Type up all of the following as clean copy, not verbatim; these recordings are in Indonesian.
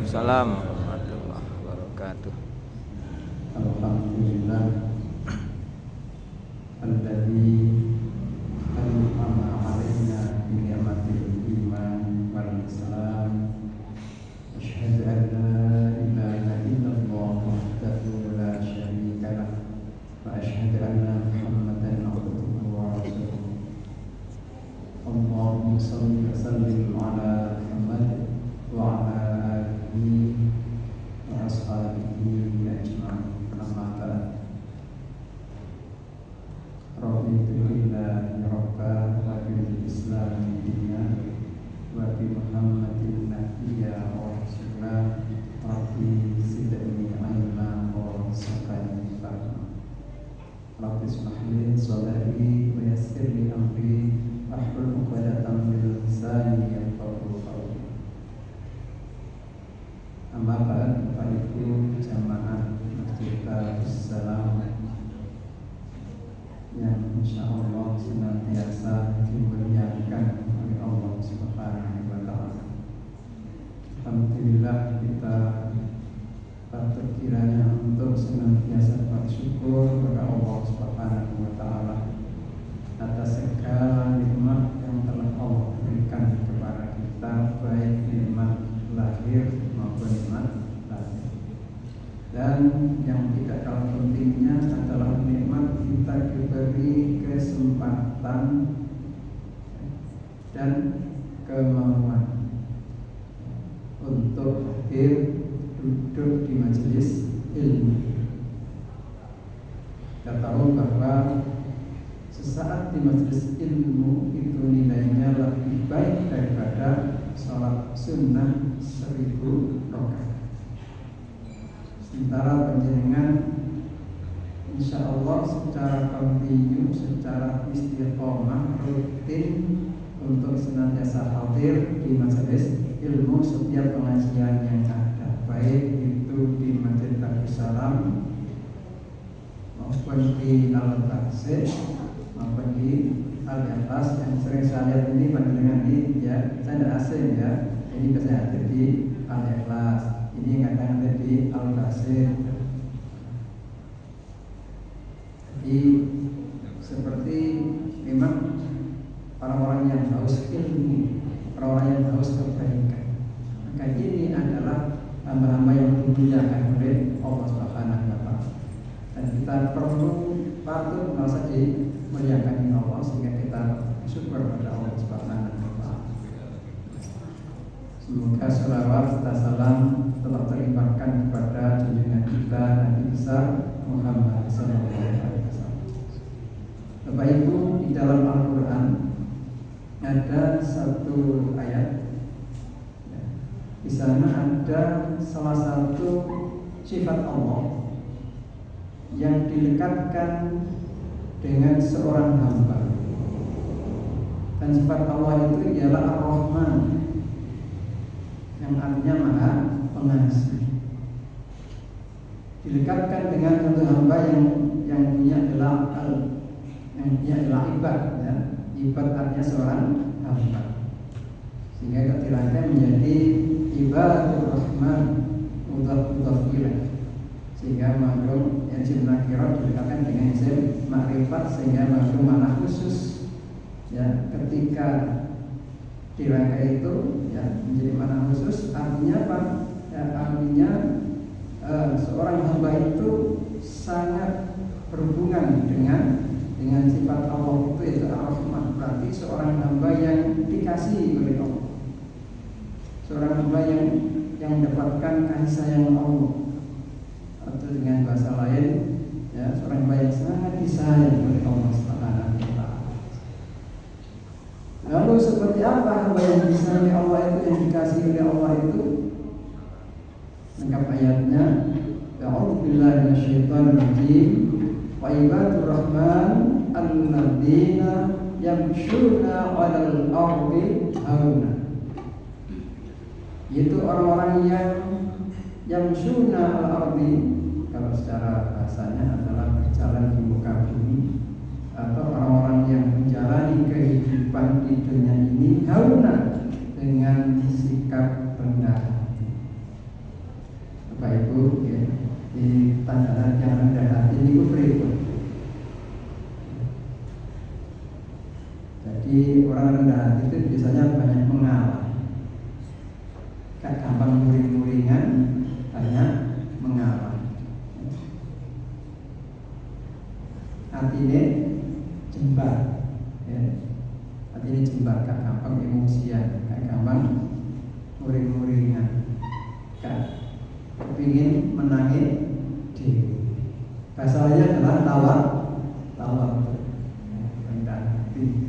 Waalaikumsalam warahmatullahi wabarakatuh. Alhamdulillah alladzi an'ama 'alaina bi ni'matil iman wal islam. Asyhadu an la ilaha illallah wahdahu la syarika lah wa asyhadu anna Muhammadan 'abduhu wa rasuluh. Allahumma shalli wa sallim 'ala Muhammad wa 'ala alihi wa ashabihi ajma'in. Rabbi billahi rabba wa bil islam dinna wa bi Muhammadin nabiyya wa rasulah. Rabbi zidni ilma wa warzuqni fahma. Rabbi ishrah li sadri wa yassir li amri wahlul 'uqdatam min lisani yafqahu qawli. Amma ba'd, Bapak Ibu jamaah Masjid Darussalam yang insyaallah senantiasa dimuliakan oleh Allah Subhanahu wa taala. Alhamdulillah, kita patut kiranya untuk senantiasa bersyukur kepada Allah Subhanahu wa taala atas segala nikmat yang telah Allah berikan kepada kita, baik nikmat lahir maupun nikmat batin. Dan yang tidak kalah pentingnya adalah nikmat kita diberi kesempatan dan kemauan untuk hadir duduk di majelis ilmu. Kita tahu bahwa sesaat di majelis ilmu itu nilainya lebih baik daripada sholat sunnah 1000 rakaat. Sementara panjenengan insyaallah secara kontinu, secara istiqomah rutin untuk senantiasa hadir di majelis ilmu setiap pengajian yang ada, baik itu di Masjid Darussalam maupun di Al-Taksir maupun di Al-Ikhlas. Yang sering saya lihat ini panjenengan ini ya, saya tidak asing ya, ini biasanya ada di Al-Ikhlas, ini kadang ada di Al-Taksir. Jadi seperti memang orang-orang yang haus ilmu, orang-orang yang haus kebaikan, maka ini adalah hamba-hamba yang dimuliakan oleh Allah Subhanahu wa taala. Dan kita perlu patut merasa dimuliakan oleh Allah sehingga kita bersyukur pada Allah Subhanahu wa taala. Semoga salawat serta salam tetap terlimpahkan kepada junjungan kita Nabi besar Muhammad sallallahu alaihi wasallam. Bapak Ibu, di dalam Al-Qur'an ada satu ayat. Di sana ada salah satu sifat Allah yang dilekatkan dengan seorang hamba. Dan sifat Allah itu ialah Ar-Rahman, yang artinya Maha Pengasih. Dilekatkan dengan satu hamba yang punya adalah yang punya adalah ibad, ya. Ibad artinya seorang hamba, sehingga ketirangkan menjadi ibadur rahman mudhaf ilaih, sehingga mengandung isim nakirah dilekatkan dengan isim makrifat, sehingga mengandung makna khusus. Ya, ketika dirangkai itu ya menjadi makna khusus, artinya apa? Ya, artinya seorang hamba itu sangat berhubungan dengan sifat Allah itu, yaitu Ar-Rahman. Berarti seorang hamba yang dikasihi oleh Allah, seorang hamba yang mendapatkan kasih sayang Allah, atau dengan bahasa lain ya, seorang hamba yang sangat disayang oleh Allah Subhanahu wa taala. Lalu seperti apa hamba yang disayangi Allah itu, yang dikasihi oleh Allah itu? Lengkap ayatnya. A'udzu billahi minasyaitonir rajim. Wa ibadur rahman alladzina yamshuna 'alal ardi hauna. Yaitu orang-orang yang yamshuna 'alal ardi, kalau secara bahasanya adalah berjalan di muka bumi, atau orang-orang yang menjalani kehidupan di dunia ini hauna, dengan sikap rendah hati. orang rendah hati itu biasanya banyak mengalah, gak gampang muring-muringan, banyak mengalah. Artinya jembar, ya. Artinya jembar, gak gampang emosian, gak gampang muring-muringan, gak kepingin menangis di bahasa lainnya adalah tawar rendah hati.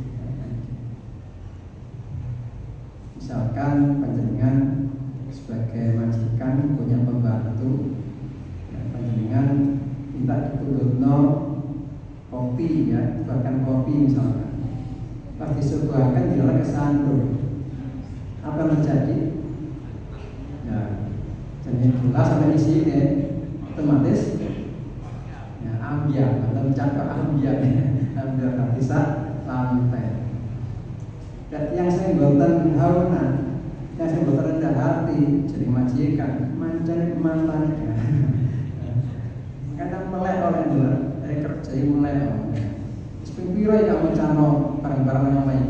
Misalkan panjenengan sebagai majikan punya pembantu, panjenengan minta ditulunno kopi, ya, bahkan kopi misalkan, pas disuguhkan dilalah kesandung, apa terjadi? Ya, jadi gula sampai isi ini otomatis ya ambiar atau mencapai ambiar tak bisa lantai. Dan yang saya buatan hauna, yang saya buatan rendah hati, jadi majikan, mencari mantannya. Kadang melek oleh dulu, kerja melek oleh. Sepiro ya kamu cano barang-barang yang lain.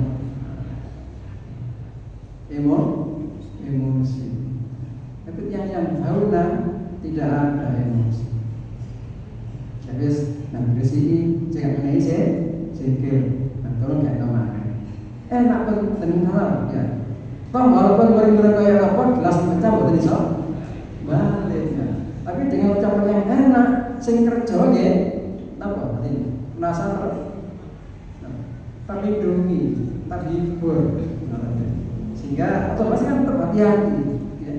Emosi. Tapi yang hauna tidak ada emosi. Jadi, di sini jangan menangis ya, sikir, tolong jangan kemana. Enak pun tenang halal, ya. Toh walaupun murid-murid kayak apa, gelas pecah buat iso balik, ya. Tapi dengan ucapan yang enak, sing kerja ya, apa ini? Merasa terlindungi, terhibur, sehingga otomatis kan terhati-hati. Ya.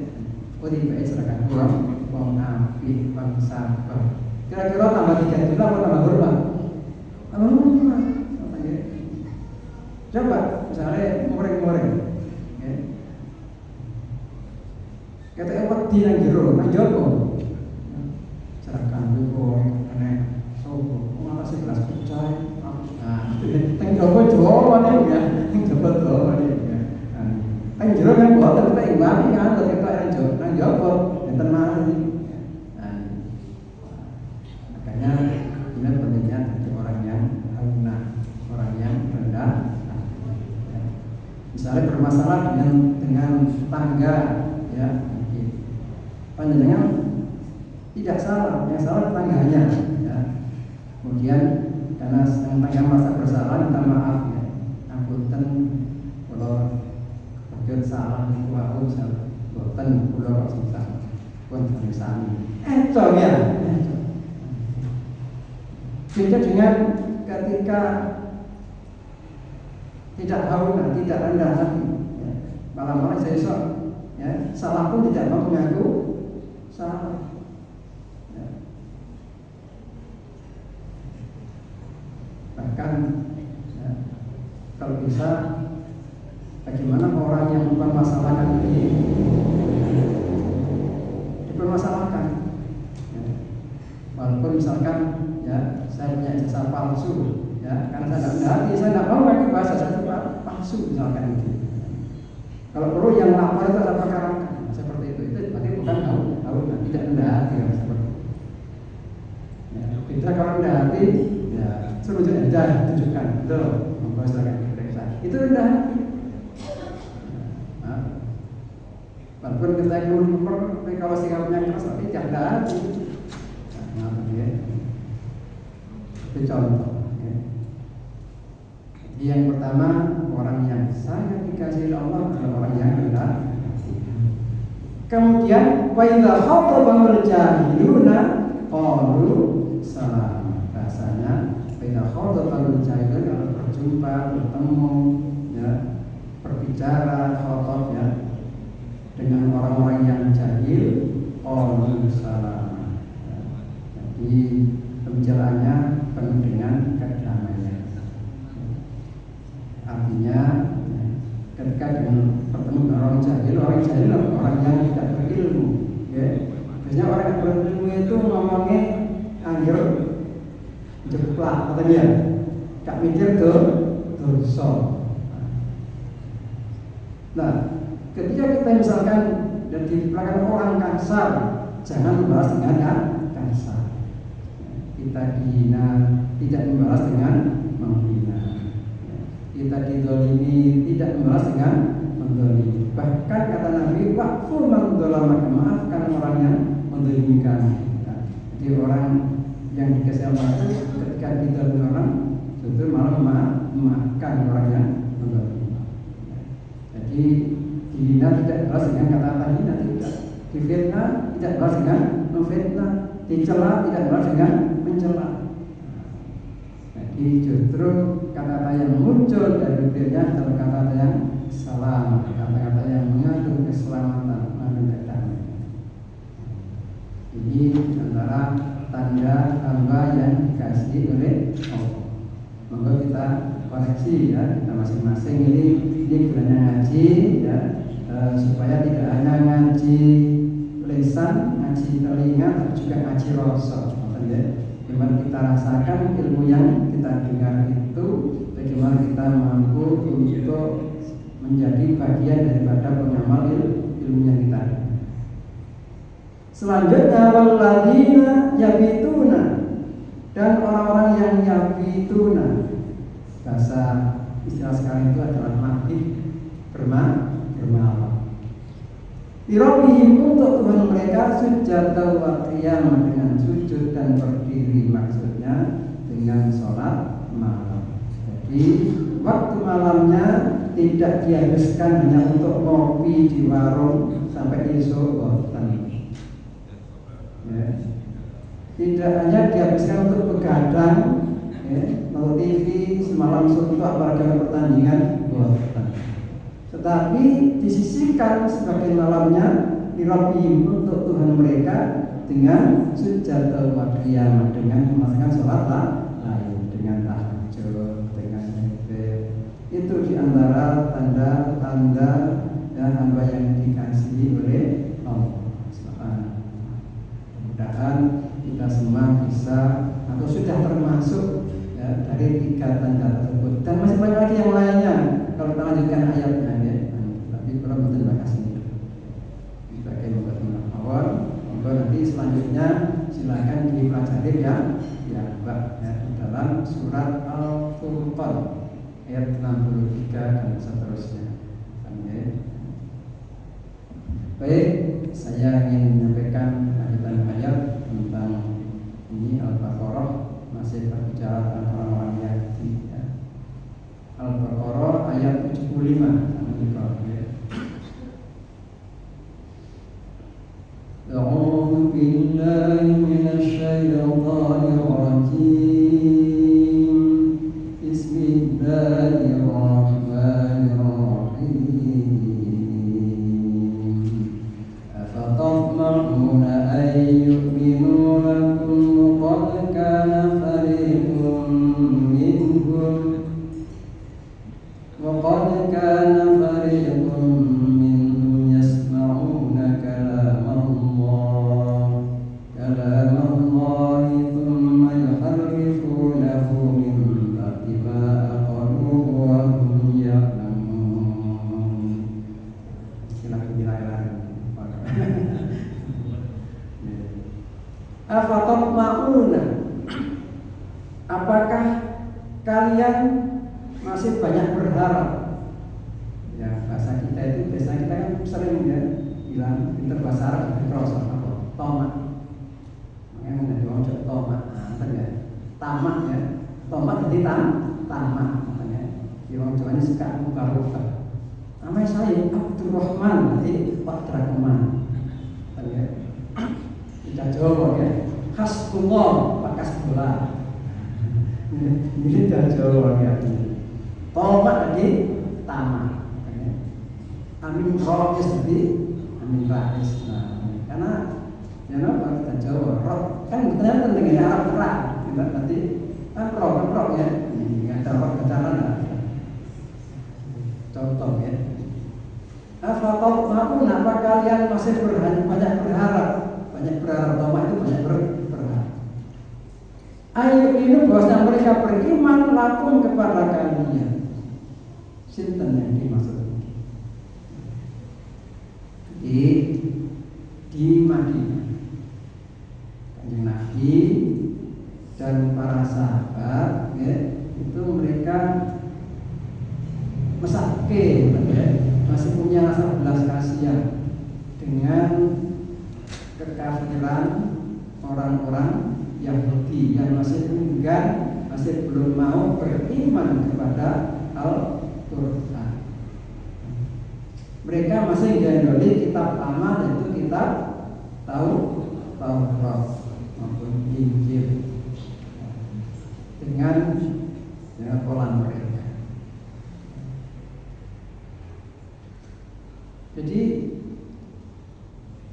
Oh tidak, serahkan uang api, uang sabar. Kira-kira tambah 3 juta atau tambah berapa? Tambah berapa? Coba, misalnya goreng-goreng, ya. Kita wedi nang jero, nang jowo. Serahkan goreng, aneh, sopo, ngatasi gelas pecah. Nah, teng jowo nih ya, cepet jowo nih ya. Nang jero kan boten kita imbangi kan, kita nang jowo, enten mari. Makanya ini pentingnya jadi orang yang hauna, orang yang rendah. Misalnya bermasalah dengan tangga, ya, panjenengan tidak salah, yang salah tangganya, ya. Kemudian karena tangga merasa bersalah, minta maaf, ya. Apunten, kalau kerja salah itu aku salah, boten pulau susah, pun sami. Coba ya. Beda dengan ketika tidak hauna, tidak rendah hati, ya. Malah saya sok, ya, salah pun tidak mau mengaku salah, ya. Bahkan, ya, kalau bisa, bagaimana orang yang mempermasalahkan ini dipermasalahkan, ya. Walaupun misalkan, ya, saya punya jasa palsu, ya, karena saya tidak hati, saya tidak mau pakai bahasa saya palsu misalkan gitu. Kalau perlu yang lapor itu ada perkara seperti itu berarti bukan hauna, tidak rendah hati kan, seperti itu. Ya, kita kalau rendah hati, ya, suruh aja tunjukkan, betul, mempersilakan diperiksa, itu rendah hati. Nah, walaupun kita ngulur, tapi kalau sikapnya keras tapi tidak rendah hati. Nah, dia itu contoh. Yang pertama, orang yang sangat dikasihi Allah adalah orang yang rendah. Kemudian, wa idza khatabahul jahiluna qalu salam. Bahasanya, wa idza khatabahul jahiluna, kalau berjumpa, bertemu, ya, berbicara, khotab, ya, dengan orang-orang yang jahil, qalu salam. Ya. Jadi pembicaraannya penuh dengan kedamaian. Artinya, ketika dengan bertemu dengan orang jahil orang yang tidak berilmu, ya. Biasanya orang yang berilmu itu ngomongnya angger jeplak, katanya, gak mikir ke dosa. Nah, ketika kita misalkan dan di belakang orang kasar, jangan membalas dengan kasar. Kita dihina, tidak membalas dengan menghina. kita dizalimi tidak membalas dengan menzalimi. Bahkan kata Nabi, wa'fu man dzalamaka, maafkan orang yang menzalimi kamu. Jadi orang yang dikasih Allah itu ketika dizalimi orang justru malah memaafkan orang yang menzalimi. Jadi dihina tidak balas dengan kata-kata hina, tidak. Difitnah tidak balas dengan memfitnah, dicela tidak balas dengan mencela. Jadi justru kata-kata yang muncul dari bibirnya adalah kata-kata yang salam, kata-kata yang mengandung keselamatan, mengandung kedamaian. Ini antara tanda hamba yang dikasihi oleh Allah. Monggo kita koreksi ya, kita masing-masing ini bulannya ngaji ya, supaya tidak hanya ngaji lisan, ngaji telinga, tapi juga ngaji rasa. Ya. Bagaimana kita rasakan ilmu yang kita dengar itu, bagaimana kita mampu untuk menjadi bagian daripada pengamal ilmu yang kita dengar. Selanjutnya walladzina yabituna, dan orang-orang yang yabituna, bahasa istilah sekarang itu adalah mabit, bermalam. Dirobihim, untuk Tuhan mereka sujud wa qiyam, dengan sujud dan berdiri, maksudnya dengan sholat malam. Jadi waktu malamnya tidak dihabiskan hanya untuk ngopi di warung sampai esok boten. Ya. Tidak hanya dihabiskan untuk begadang, ya, nonton TV semalam suntuk apalagi pertandingan boten. Tetapi disisihkan sebagai malamnya dirobihim, untuk Tuhan mereka dengan sujud wa qiyam, dengan melaksanakan sholat lain, dengan tahajud, dengan zikir. Itu diantara tanda-tanda dan hamba yang dikasihi oleh Allah. Mudah-mudahan kita semua bisa atau sudah termasuk ya, dari 3 tanda tersebut, dan masih banyak lagi yang lainnya kalau kita lanjutkan ayatnya ya. Tapi kalau betul makasih sebagai membuat awal, monggo nanti selanjutnya silakan dipelajari ya Mbak ya, dalam surat Al-Furqan ayat 63 dan seterusnya. Baik, saya ingin menyampaikan lanjutan ayat tentang ini Al-Baqarah, masih berbicara tentang orang-orang Yahudi ya. Al-Baqarah ayat 75. A'udzu billahi minasy syaithanir rajim. Bismillahirrahmanirrahim. Afatatma'una an yu'minu lakum qad kana fariqun minhum وقد كان فريق منهم يسمعون كلام الله ثم يحرفونه من بعد ما عقلوه وهم يعلمون. Afatatma'una, apakah kalian masih banyak berharap? Ya, bahasa kita itu biasanya kita kan sering ya bilang pinter bahasa Arab itu proses apa? Tomat. Makanya menjadi orang cek tomat, ya. Tamak ya. Tomat jadi tamak makanya. Di orang Jawa ini suka muka-muka. Namanya saya Abdurrahman, nanti Pak Drakeman. Ya. Kita Jawa ya. Hasbullah, Pak Kasbullah. Ini dah Jawa ya. Tomat tadi tamak, amin rohis tadi amin rais. Karena ya apa kita Jawa roh kan ternyata dengan Arab terang, kita nanti kan roh ya, nggak ada roh kejalan lah. Contoh ya, afatatma'un, apa kalian masih banyak berharap? Banyak berharap, tomat itu banyak berharap. Ayo ini bahwasanya mereka beriman lakum kepada kalian. Sinten yang dimaksud di Madinah, Kanjeng Nabi dan para sahabat ya, itu mereka mesake, masih punya rasa belas kasihan dengan kekafiran orang-orang Yahudi yang masih enggan, masih belum mau beriman kepada Al-Quran. Mereka masih mengandalkan kitab lama, yaitu kitab Taurat maupun Injil dengan pola mereka. Jadi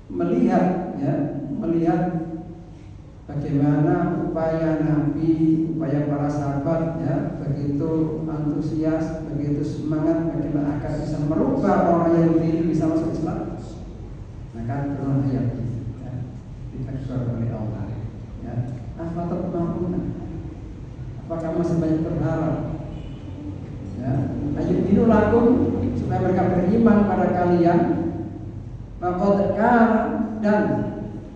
melihat bagaimana upaya Nabi, upaya para sahabat begitu antusias, begitu semangat bagaimana agar bisa merubah orang Yahudi ini bisa masuk Islam, maka turun ayat ini ditegur oleh Allah. Apakah masih banyak berharap? Ayat lakum supaya mereka beriman pada kalian. Dan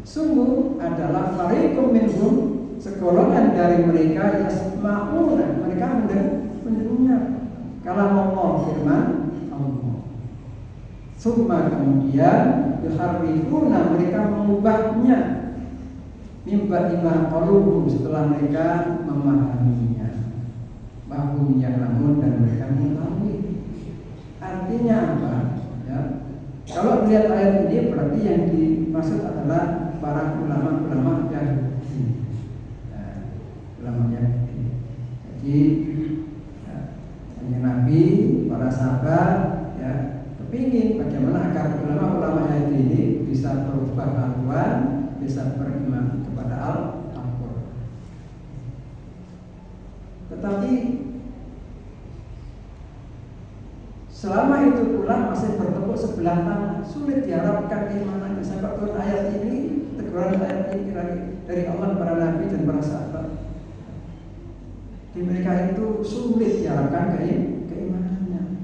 sungguh adalah fariqum minhum, segolongan dari mereka yasma'una, mereka mendengar kalam Allah, firman Allah. Summa kemudian yuharrifuna, mereka mengubahnya mimba imah qaluhum, setelah mereka memahaminya. Bahum yang namun dan mereka mengetahui. Artinya apa? Kalau melihat ayat ini berarti yang dimaksud adalah para ulama-ulama Yahudi. Ulama Yahudi. Jadi Nabi, para sahabat kepingin bagaimana agar ulama-ulama Yahudi ini bisa berubah haluan, bisa beriman kepada Al-Quran. Tetapi selama itu pula masih bertepuk sebelah tangan, sulit diharapkan keimanannya. Sampai turun ayat ini, teguran ayat ini dari Allah para nabi dan para sahabat. Di mereka itu sulit diharapkan keimanannya.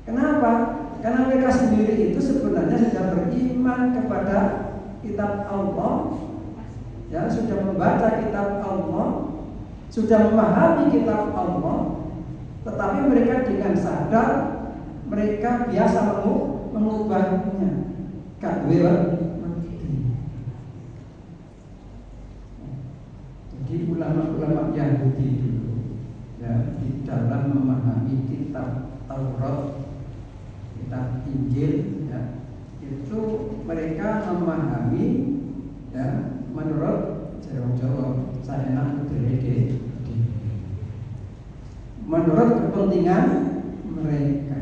Kenapa? Karena mereka sendiri itu sebenarnya sudah beriman kepada kitab Allah, sudah membaca kitab Allah, sudah memahami kitab Allah, tetapi mereka dengan sadar mereka biasa mengubahnya. Jadi ulama-ulama Yahudi dulu di dalam memahami kitab Taurat, kitab Injil itu mereka memahami menurut Jawa saya enak menurut kepentingan mereka.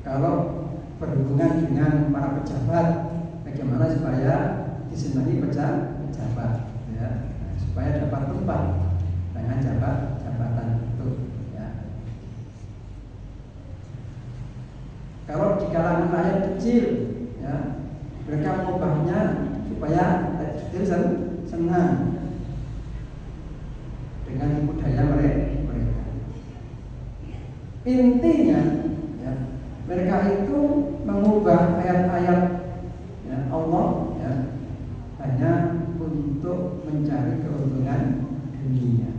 Kalau berhubungan dengan para pejabat, bagaimana supaya disenangi pejabat, supaya dapat tempat dengan jabatan itu. Kalau di kalangan rakyat kecil, mereka mengubahnya supaya rakyat kecil senang dengan budaya mereka. Intinya mereka itu mengubah ayat-ayat Allah hanya untuk mencari keuntungan dunia.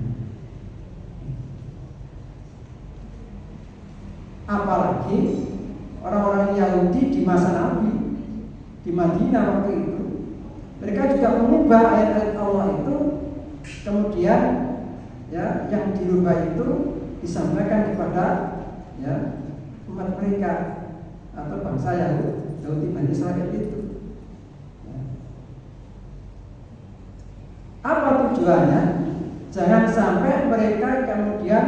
Apalagi orang-orang Yahudi di masa Nabi di Madinah waktu itu, mereka juga mengubah ayat-ayat Allah itu, kemudian yang dirubah itu disampaikan kepada umat mereka atau bangsa Yahudi Bani Israil itu. Apa tujuannya? Jangan sampai mereka kemudian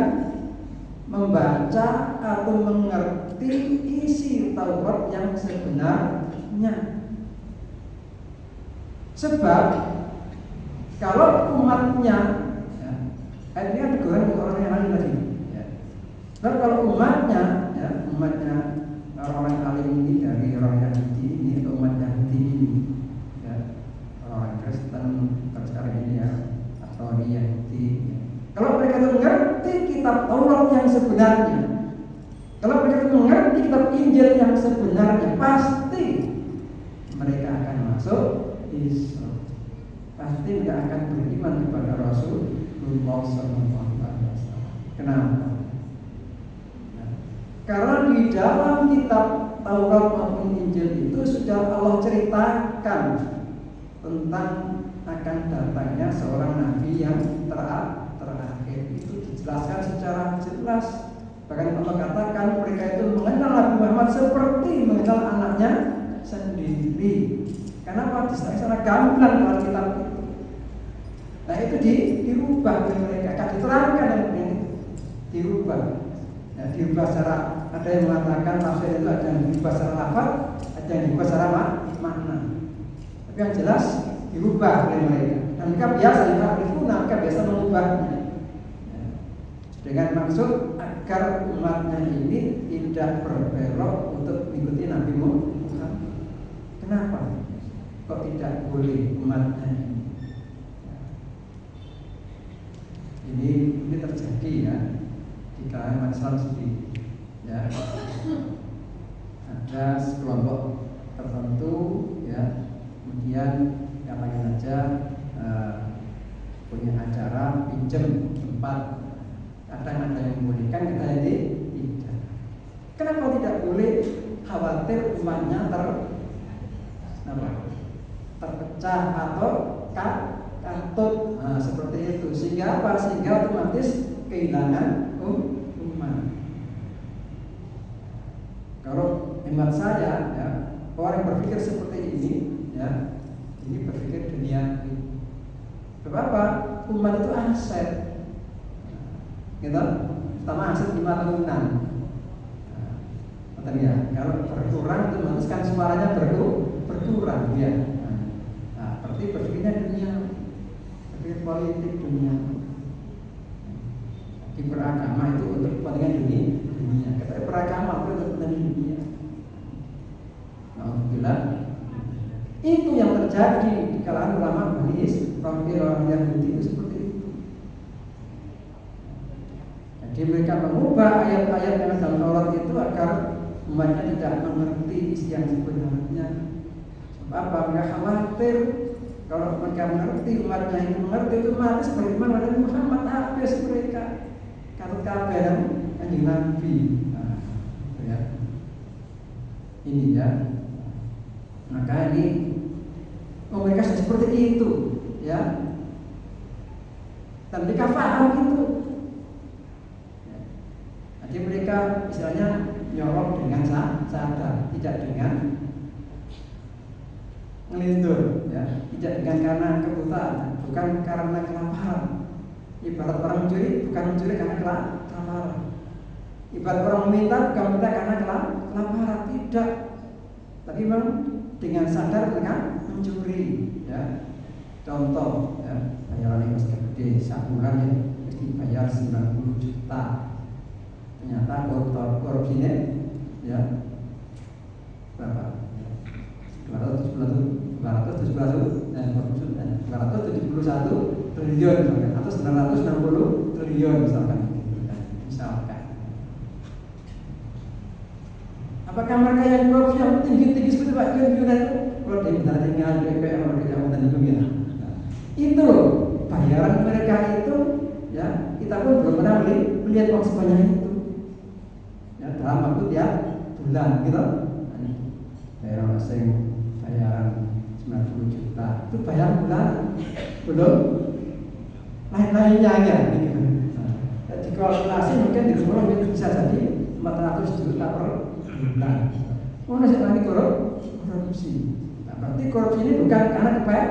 membaca atau mengerti isi Taurat yang sebenarnya. Sebab kalau umatnya, ini kan teguran orang yang lain tadi. Sebab kalau umatnya orang alim ini dari orang Yahudi ini atau umat Yahudi ini, orang Kristen sekarang ini atau Yahudi. Kalau mereka itu mengerti kitab Taurat yang sebenarnya, kalau mereka itu mengerti kitab Injil yang sebenarnya, pasti mereka akan masuk Islam. pasti nggak akan beriman kepada Rasulullah SAW. Kenapa? Karena di dalam kitab Taurat maupun Injil itu sudah Allah ceritakan tentang akan datangnya seorang nabi yang terakhir. Itu dijelaskan secara jelas. Bahkan Allah katakan mereka itu mengenal Nabi Muhammad seperti mengenal anaknya sendiri. Kenapa? Secara gamblang dalam kitab itu. Nah itu dirubah oleh mereka. Kan diterangkan yang dirubah. Ya, dirubah secara, ada yang mengatakan tafsir itu ada yang dirubah secara lafaz, ada yang dirubah secara makna. Tapi yang jelas dirubah oleh mereka. Dan mereka biasa mengubahnya dengan maksud agar umatnya ini tidak berbelok untuk mengikuti Nabi Muhammad. Kenapa? Kok tidak boleh umatnya ini? Ini terjadi ya di kalangan Islam sendiri. Ya, ada sekelompok tertentu ya, kemudian katakan saja punya acara pinjam tempat. Kadang ada yang membolehkan, kita yang tidak. Kenapa tidak boleh? Khawatir umatnya terpecah atau katut, seperti itu. Sehingga apa? Sehingga otomatis kehilangan umat. Kalau hemat saya, ya, orang yang berpikir seperti ini, ya, ini berpikir dunia. Kenapa? Umat itu aset. Gitu, pertama aset 5 tahunan. Ya, kalau berkurang itu otomatis kan suaranya berkurang ya. Nah, berarti berpikirnya dunia, berpikir politik dunia. Di beragama itu untuk kepentingan dunia. Kata beragama itu untuk kepentingan dunia. Alhamdulillah. Itu yang terjadi di kalangan ulama Bani Israil, orang Yahudi itu seperti itu. Jadi mereka mengubah ayat-ayat yang dalam Taurat itu agar umatnya tidak mengerti isi yang sebenarnya. Sebab apa? Mereka khawatir kalau mereka mengerti, umatnya itu mengerti, itu mati beriman pada Muhammad. Habis mereka katut kabeh dan Kanjeng Nabi. Nah, ya. Ini ya. Maka ini mereka sudah seperti itu, ya. Dan mereka paham itu. Jadi mereka istilahnya nyolong dengan sadar, tidak dengan ngelindur, ya, tidak dengan karena kebutaan, bukan karena kelaparan. Ibarat orang mencuri, bukan mencuri karena kelaparan. Ibarat orang meminta, bukan meminta karena kelaparan, tidak. Tapi memang dengan sadar dengan mencuri, ya. Contoh, ya, bayaran yang gede, sebulan ya, mesti bayar 90 juta. Ternyata korupsinya ya berapa? 271 triliun misalkan, atau 960 triliun misalkan. Apakah mereka yang korupsi yang tinggi-tinggi seperti Pak Yunus itu? Kalau dia minta tinggal di DPR atau di Kecamatan itu ya. Itu loh bayaran mereka itu, ya, kita pun belum pernah melihat uang sebanyak itu. Dalam waktu tiap bulan gitu. Daerah asing bayaran 90 juta itu bayar bulan belum lain-lainnya ya gitu. Jadi kalkulasi mungkin di rumah bisa jadi 400 juta per bulan. Mana sih nanti korupsi? Nah, berarti korupsi ini bukan karena kepepet,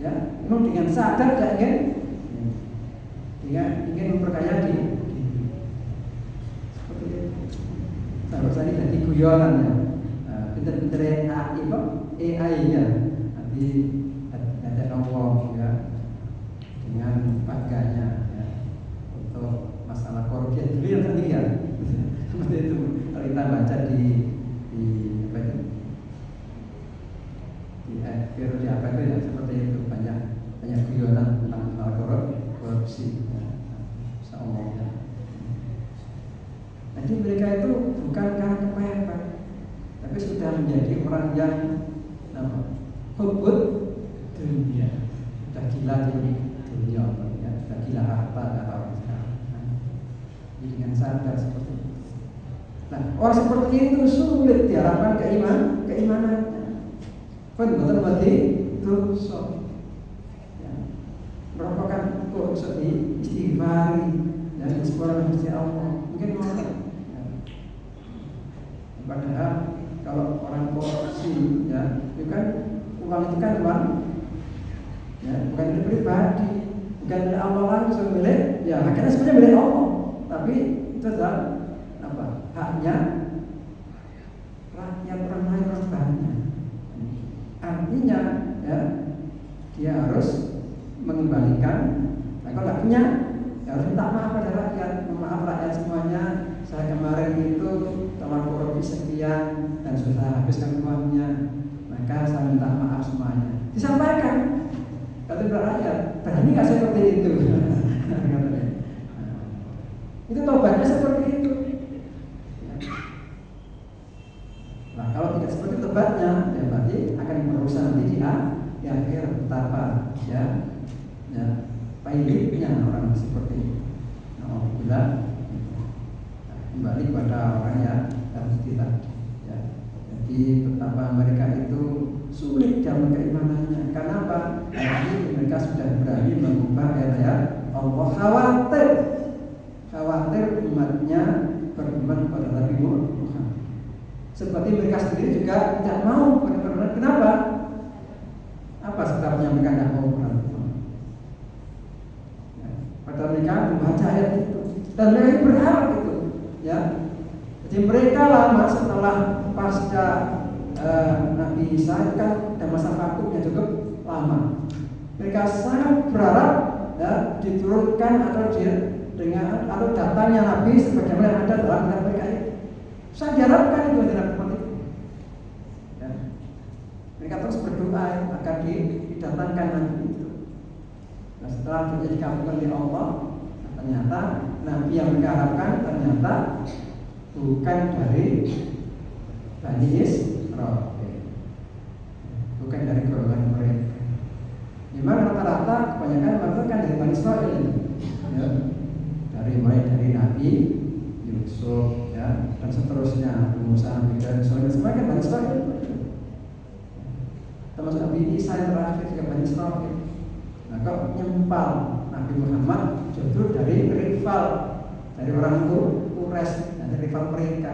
ya. Memang dengan sadar tidak ingin memperkaya diri. Seharusnya ini jadi guyonan ya, pinter-pinter AI ya, nanti ada ngomong ya dengan pagarnya ya, untuk masalah korupsi dulu yang tadi ya, seperti itu. Kalau kita baca di apa itu, di apa itu ya, seperti itu banyak guyonan tentang korupsi. Insya Allah ya. Jadi mereka itu bukan karena kepepet, tapi sudah menjadi orang yang hubud gila di dunia, ya, sudah gila harta kata orang sekarang. Jadi dengan sadar seperti itu. Nah, orang seperti itu sulit diharapkan keimanannya. Betul berarti dosa. Ya. Merupakan kok bisa istighfari dan sekolah Gusti Allah. Mungkin mau ya. Padahal kalau orang korupsi, ya, itu kan uang itu kan uang, ya, bukan milik pribadi, bukan milik Allah langsung, milik, ya, akhirnya sebenarnya milik Allah, tapi itu adalah apa? Haknya rakyat orang lain, orang banyak. Artinya, ya, dia harus mengembalikan. Nah, kalau tidak punya, ya harus minta maaf pada rakyat, maaf rakyat semuanya. Saya kemarin itu telah korupsi sekian dan sudah habiskan uangnya, maka saya minta maaf semuanya. Disampaikan, kata rakyat, berani nggak seperti itu? Itu tobatnya seperti itu. Nah, kalau tidak seperti tobatnya, ya berarti akan merusak nanti di akhir betapa ya pahitnya orang seperti itu. Nah, bila kembali pada orang yang harus kita, ya. Jadi betapa mereka itu sulit dalam keimanannya. Karena apa? Jadi mereka sudah berani mengubah ayat Allah, khawatir umatnya beriman pada Nabi Muhammad. Seperti mereka sendiri juga tidak mau beriman. Kenapa? Apa sebabnya mereka tidak mau beriman? Ya. Padahal mereka membaca ayat itu dan mereka berharap itu. Ya, jadi mereka lama setelah pasca Nabi Isa itu kan ada masa vakum yang cukup lama. Mereka sangat berharap, ya, diturunkan atau datangnya Nabi sebagaimana yang ada dalam kitab mereka itu. Saya diharapkan itu dalam seperti itu. Ya. Mereka terus berdoa agar didatangkan Nabi itu. Nah, setelah terjadi kabulkan di Allah, ternyata Nabi yang mereka harapkan ternyata bukan dari Bani Israil, bukan dari golongan mereka. Memang rata-rata kebanyakan mereka kan dari Bani Israil, ya. Mulai dari Nabi Yusuf, ya, dan seterusnya, Musa, dan semua kan Bani Israil. Termasuk Nabi Isa yang terakhir juga Bani Israil. Nah, kok nyempal Nabi Muhammad justru dari rival, dari orang Quraisy, dari rival mereka.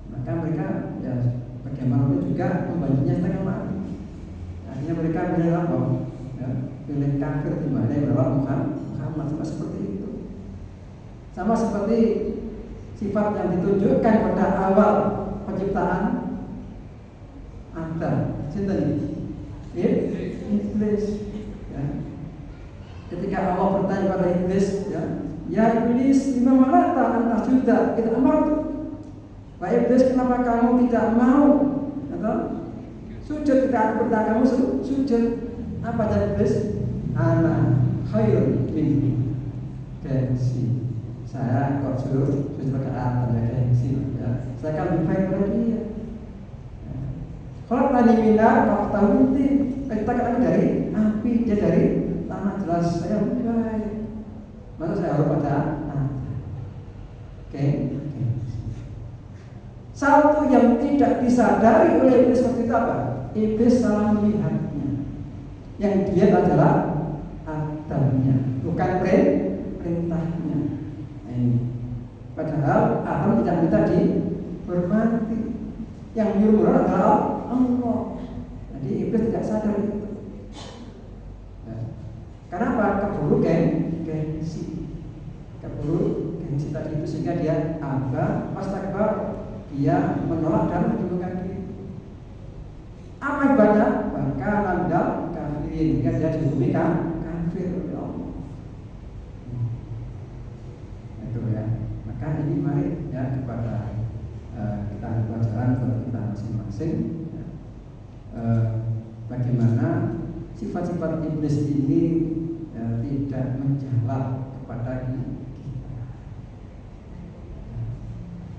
Maka mereka, ya, bagaimanapun juga membantunya setengah mati. Akhirnya mereka pilih apa? Ya, pilih kafir dibanding Muhammad, sama seperti itu. Sama seperti sifat yang ditunjukkan pada awal penciptaan Adam. Cinta iblis. Ya. Ketika Allah bertanya pada iblis, ya iblis, lima malata anta sudah kita amartu. Wahai iblis, kenapa kamu tidak mau sujud? Kita akan bertanya kamu sujud. Apa jadi iblis? Ana khairun minni. Gengsi. Saya kok sujud pada Adam, ya, gengsi. Ya. Saya akan lebih baik pada dia. Kalau tadi minar, kalau tahu nanti kita katakan dari api, dia dari tanah, jelas saya lebih baik. Maka saya harus pada Oke. Satu yang tidak disadari oleh iblis waktu itu apa? Iblis salah melihatnya. Yang dia adalah Adamnya, bukan perintahnya. Padahal Adam tidak minta dihormati. Yang nyuruh adalah Allah. Jadi iblis tidak sadar itu. Kenapa? Keburu gengsi. Keburu gengsi tadi itu sehingga dia wastakbar, dia menolak dan mendulukan diri. Apa ibadah? Maka landal kafirin, hingga dia dihukumi kafir oleh Allah. Itu ya. Maka ini mari ya kepada kita pelajaran buat kita masing-masing. Bagaimana sifat-sifat iblis ini tidak menjalar kepada kita.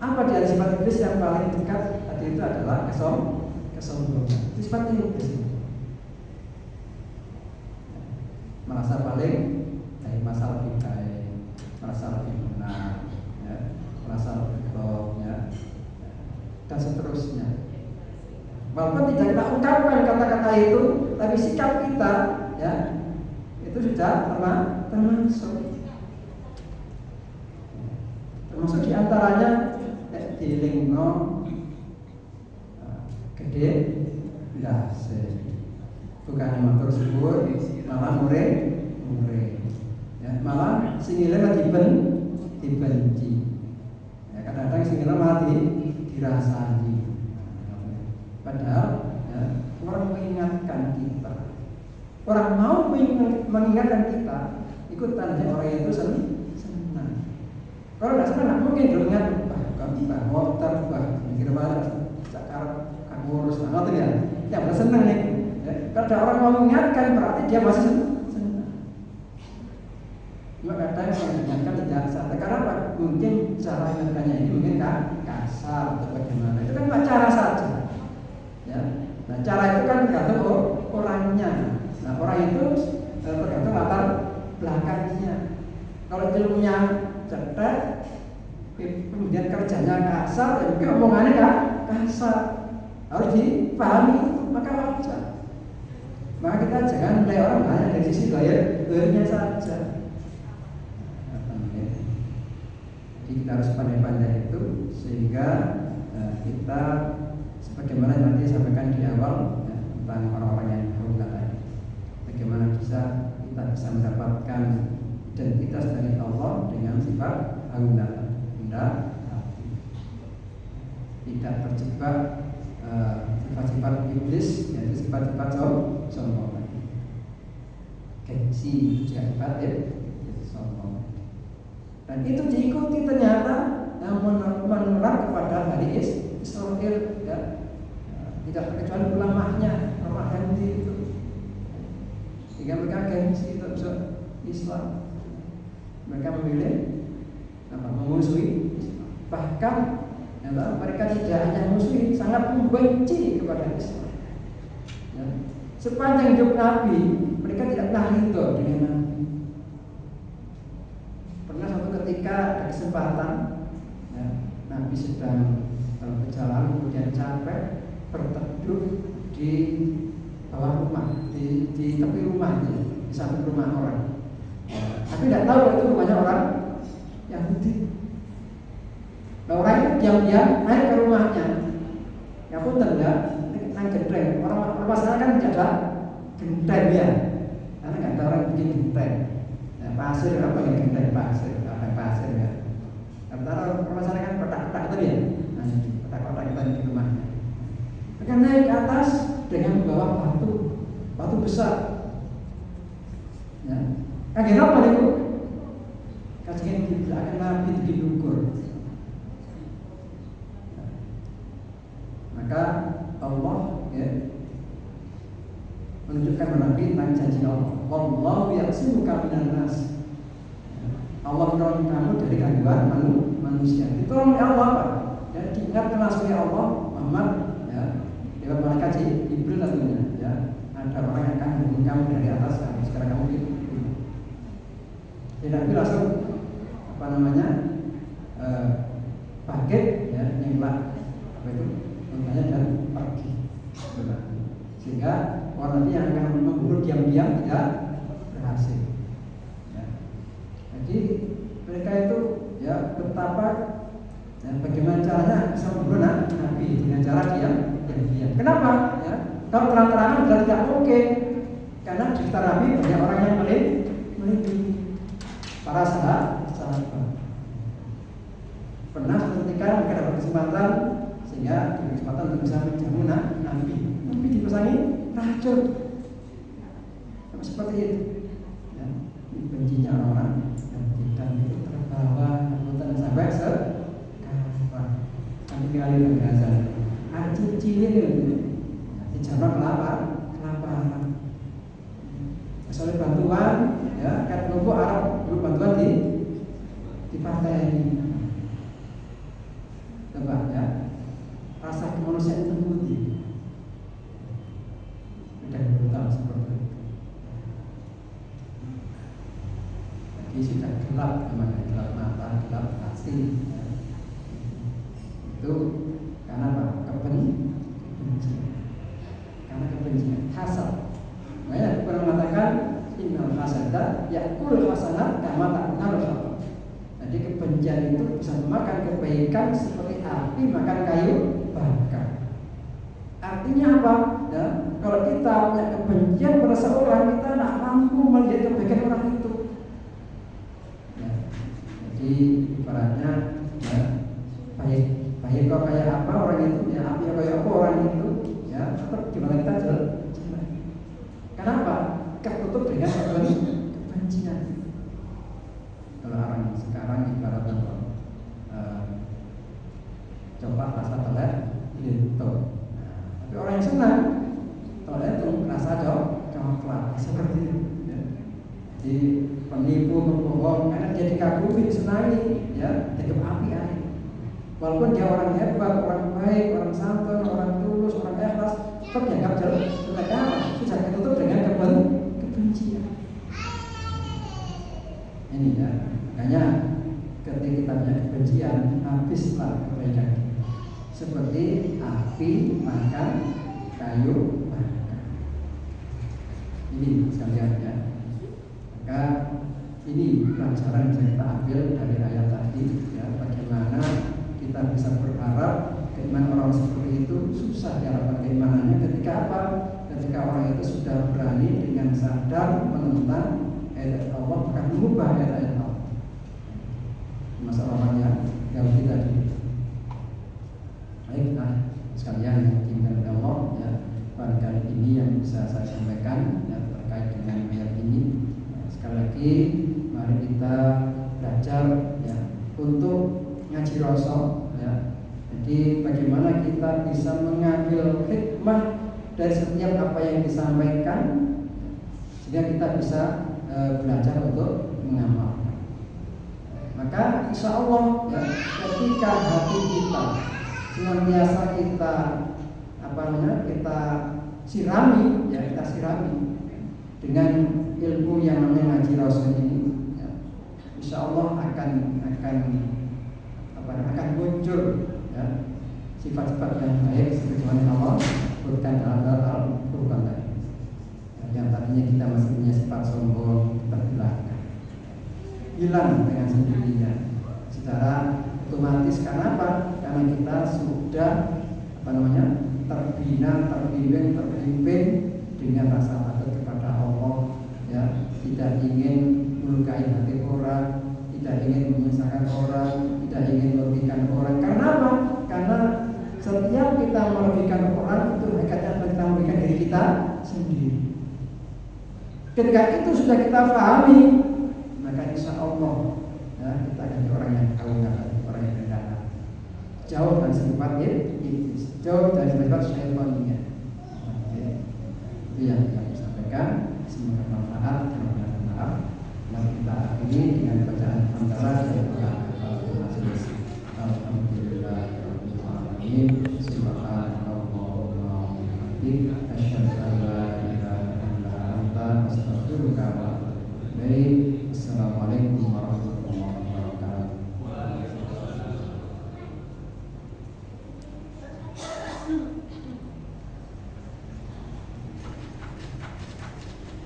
Apa dari sifat iblis yang paling dekat tadi itu adalah kesombongan. Sifat iblis. merasa paling baik, merasa lebih baik, merasa lebih benar, ya, merasa lebih top, ya, dan seterusnya. Walaupun tidak kita ungkapkan kata-kata itu, tapi sikap kita, ya, itu sudah termasuk. Termasuk diantaranya di lingno gede belas, bukan matur syukur, malah mure, ya, malah singile dibenci. Ya, kadang-kadang singile malah dirasani. Padahal ya, orang mengingatkan kita, orang mau mengingatkan kita, ikut tanda orang itu senang. Kalau tidak senang, mungkin dia ingat, bah motor, bah mikir balik, cakar, ngurus, nah itu ya, tidak pernah senang nih. Ya, kalau ada orang mau mengingatkan, berarti dia masih senang. Cuma kadang yang mengingatkan tidak sadar, karena apa? Mungkin cara mengingatkannya ini mungkin kasar atau bagaimana. Itu kan cara saja. Ya. Nah, cara itu kan tergantung orangnya. Nah, orang itu tergantung latar belakangnya. Kalau ilmunya cerdas, kemudian kerjanya kasar, dan juga omongannya kasar, harus dipahami, maka wajar. Maka kita jangan menilai orang hanya dari sisi gayanya saja. Jadi kita harus pandai-pandai itu sehingga kita sebagaimana nanti sampaikan di awal, ya, tentang orang-orang yang haula tadi. Bagaimana kita bisa mendapatkan identitas dari Allah dengan sifat haula, rendah hati. Tidak terjebak sifat-sifat iblis, yaitu sifat-sifat sombong. Gengsi itu sifat sombong. Dan itu diikuti ternyata menular kepada Bani Israil, ya. Tidak terkecuali ulamanya, ulama ganti itu, sehingga mereka gengsi itu Islam. Mereka memilih memusuhi Islam. Bahkan ya, mereka tidak hanya musuhi, sangat membenci kepada Islam. Ya. Sepanjang hidup Nabi, mereka tidak pernah ridho dengan Nabi. Pernah suatu ketika ada kesempatan, ya, Nabi sedang berjalan, kemudian capek, berteduh di bawah rumah, di tepi rumah, di samping rumah orang. Tapi tidak tahu itu rumahnya orang Yahudi. Nah, orang itu diam-diam naik ke rumahnya. Ya pun tidak, naik genteng. Orang sana kan tidak ada genteng ya, karena nggak ada orang yang bikin genteng. Ya, pasir apa yang genteng, pasir ya. Karena orang sana kan kotak-kotak itu ya, nah, kotak-kotak itu di rumahnya. Mereka naik ke atas dengan membawa batu besar. Ya. Kajian apa itu? Kajian akan Nabi diukur. Maka Allah, ya, menunjukkan Nabi tentang janji Allah. Wallahu ya'simuka minan nas. Allah menolong kamu dari gangguan manusia. Ditolong oleh Allah, Pak. Ya, diingatkan langsung ya Allah, Muhammad, ya. Lewat malaikat Jibril tentunya, ya. Ada orang yang akan menghubungi kamu dari atas kamu. Sekarang kamu gitu. Nabi langsung bangkit, ya, nyelak makanya dan pergi. Sehingga orang yang akan membunuh diam-diam tidak berhasil. Ya. Jadi mereka itu, ya, betapa, ya, bagaimana caranya bisa membunuh Nabi dengan cara diam-diam. Kenapa? Ya, kalau terang-terangan sudah tidak mungkin, karena di sekitar Nabi banyak orang yang melindungi. Para sahabat pernah suatu ketika mereka dapat kesempatan, sehingga diberi kesempatan untuk bisa menjamu Nabi dipesangi racun, seperti itu, ya, bencinya orang-orang dan itu terbawa dan sampai sekarang kami kali berhasil racun cilik dijamak kelaparan. Soal bantuan, ya, kan kelompok Arab dulu bantuan di partai ini. Coba, ya, rasa kemanusiaan itu putih. Sudah brutal seperti itu. karena apa? Kebencian. Karena kebencian, hasad. Makanya Quran mengatakan innal hasada ya'kul hasanat kama ta'kul hasanat. Jadi kebencian itu bisa memakan kebaikan seperti api makan kayu bakar. Artinya apa? Ya, kalau kita punya kebencian pada seorang, kita tidak mampu melihat kebaikan orang itu. Ya, jadi ibaratnya ya, baik kok kayak apa orang itu, ya api kayak apa orang itu, ya tetap gimana kita jelek. Kenapa? Ketutup dengan kebencian. Kalau orang sekarang ibaratnya coba rasa telur itu. Tapi orang yang senang telur itu rasa coklat seperti itu. Ya. Jadi penipu, pembohong, karena dia dikagumi, disenangi, ya, tetap api aja. Walaupun dia orang hebat, orang baik, orang santun, orang tulus, orang ikhlas, tetap dianggap jelek. Karena sudah ketutup dengan kebencian. Ini ya, makanya ketika kita punya kebencian, habislah kebaikan kita. Seperti api makan kayu bakar. Ini sekalian ya. Maka ini pelajaran yang kita ambil dari ayat tadi, ya, bagaimana kita bisa berharap keimanan orang seperti itu. Susah diharapkan keimanannya ketika apa? Ketika orang itu sudah berani dengan sadar menentang ayat Allah, akan mengubah ayat-ayat Allah. Masalahnya Yahudi tadi. Baik, sekalian yang diinginkan Allah, ya, barangkali ini yang bisa saya sampaikan ya, terkait dengan ayat ini. Sekali lagi, mari kita belajar ya untuk ngaji Rasul. Ya. Jadi bagaimana kita bisa mengambil hikmah dari setiap apa yang disampaikan, sehingga kita bisa belajar untuk mengamalkan. Maka insya Allah ya, ketika hati kita senantiasa kita kita sirami, ya, kita sirami dengan ilmu yang namanya ngaji Rasul ini, ya, insya Allah akan muncul ya, sifat-sifat yang baik sebagaimana Allah sebutkan dalam Al-Qur'an tadi. Yang tadinya kita masih punya sifat sombong, terbelakang, hilang dengan sendirinya secara otomatis. Karena apa? Karena kita sudah terbimbing dengan rasa takut kepada Allah, ya, tidak ingin melukai hati orang, tidak ingin menyusahkan orang, tidak ingin merugikan orang. Karena apa? Karena setiap kita merugikan orang itu hakikatnya kita merugikan diri kita sendiri. Ketika itu sudah kita pahami, maka insya Allah ya, kita akan jadi orang yang kawinan, orang yang rendah, jauh dari sifat iblis, jauh dari sifat syaitannya. Itu yang kami sampaikan. Semoga bermanfaat. Maaf. Mari kita akhiri dengan bacaan hamdalah dan doa majelis. Alhamdulillah rabbil alamin. Subhanallahumma wa bihamdika asyhadu an la ilaha illa anta astaghfiruka wa atubu ilaik. Assalamualaikum warahmatullahi wabarakatuh.